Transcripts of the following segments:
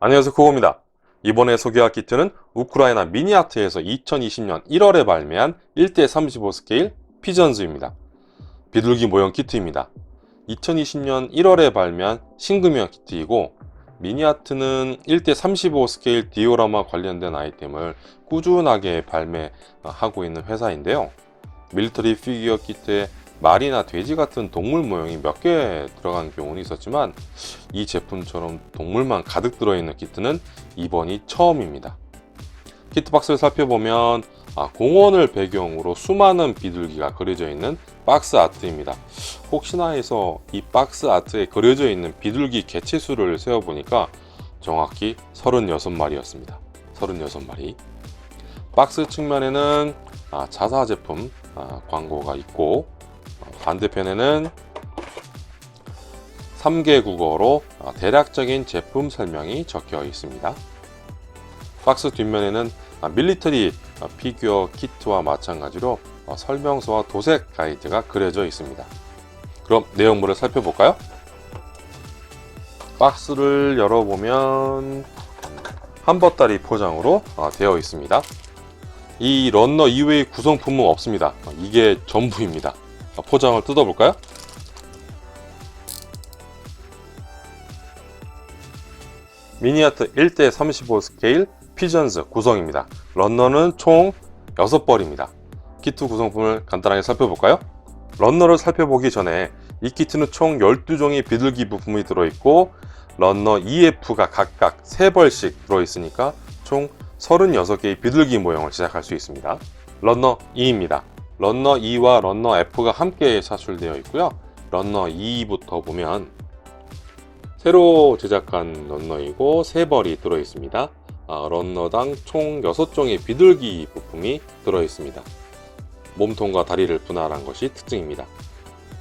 안녕하세요, 코고입니다. 이번에 소개할 키트는 우크라이나 미니아트에서 2020년 1월에 발매한 1:35 스케일 피전즈입니다. 비둘기 모형 키트입니다. 2020년 1월에 발매한 신규모형 키트이고, 미니아트는 1:35 스케일 디오라마 관련된 아이템을 꾸준하게 발매하고 있는 회사인데요. 밀리터리 피규어 키트에 말이나 돼지 같은 동물 모형이 몇 개 들어간 경우는 있었지만, 이 제품처럼 동물만 가득 들어있는 키트는 이번이 처음입니다. 키트 박스를 살펴보면 공원을 배경으로 수많은 비둘기가 그려져 있는 박스 아트입니다. 혹시나 해서 이 박스 아트에 그려져 있는 비둘기 개체 수를 세어보니까 정확히 36마리였습니다. 36마리. 박스 측면에는 자사 제품 광고가 있고, 반대편에는 3개 국어로 대략적인 제품 설명이 적혀 있습니다. 박스 뒷면에는 밀리터리 피규어 키트와 마찬가지로 설명서와 도색 가이드가 그려져 있습니다. 그럼 내용물을 살펴볼까요? 박스를 열어보면 한보따리 포장으로 되어 있습니다. 이 런너 이외의 구성품은 없습니다. 이게 전부입니다. 포장을 뜯어볼까요? 미니아트 1:35 스케일 피전즈 구성입니다. 런너는 총 6벌입니다. 키트 구성품을 간단하게 살펴볼까요? 런너를 살펴보기 전에 이 키트는 총 12종의 비둘기 부품이 들어있고, 런너 EF가 각각 3벌씩 들어있으니까 총 36개의 비둘기 모형을 제작할 수 있습니다. 런너 E입니다. 런너 E와 런너 F가 함께 사출되어 있고요. 런너 E부터 보면 새로 제작한 런너이고 3벌이 들어있습니다. 런너당 총 6종의 비둘기 부품이 들어있습니다. 몸통과 다리를 분할한 것이 특징입니다.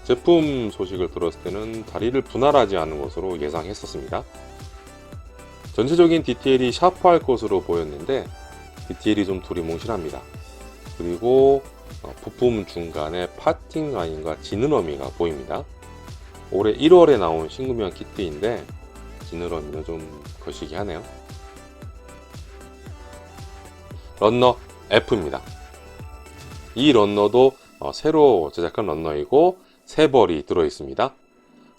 제품 소식을 들었을 때는 다리를 분할하지 않은 것으로 예상했었습니다. 전체적인 디테일이 샤프할 것으로 보였는데 디테일이 좀 두리뭉실합니다. 그리고 부품 중간에 파팅 라인과 지느러미가 보입니다. 올해 1월에 나온 신규모형 키트인데 지느러미는 좀 거시기 하네요. 런너 F입니다. 이 런너도 새로 제작한 런너이고 3벌이 들어있습니다.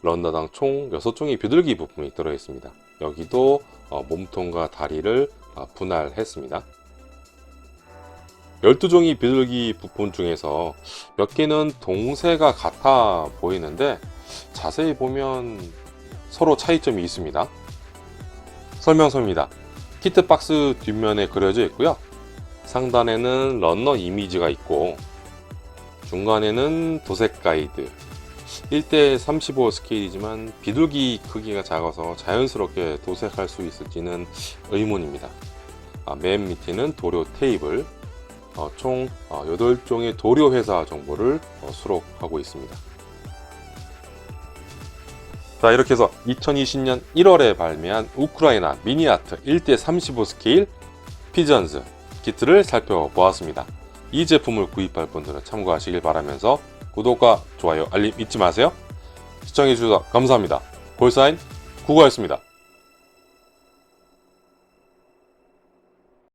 런너당 총 6종의 비둘기 부품이 들어있습니다. 여기도 몸통과 다리를 분할했습니다. 12종의 비둘기 부품 중에서 몇 개는 동세가 같아 보이는데 자세히 보면 서로 차이점이 있습니다. 설명서입니다. 키트 박스 뒷면에 그려져 있고요. 상단에는 런너 이미지가 있고, 중간에는 도색 가이드. 1:35 스케일이지만 비둘기 크기가 작아서 자연스럽게 도색할 수 있을지는 의문입니다. 맨 밑에는 도료 테이블. 총 8종의 도료 회사 정보를 수록하고 있습니다. 자, 이렇게 해서 2020년 1월에 발매한 우크라이나 미니아트 1:35 스케일 피전즈 키트를 살펴보았습니다. 이 제품을 구입할 분들은 참고하시길 바라면서 구독과 좋아요, 알림 잊지 마세요. 시청해주셔서 감사합니다. 골사인 구구였습니다.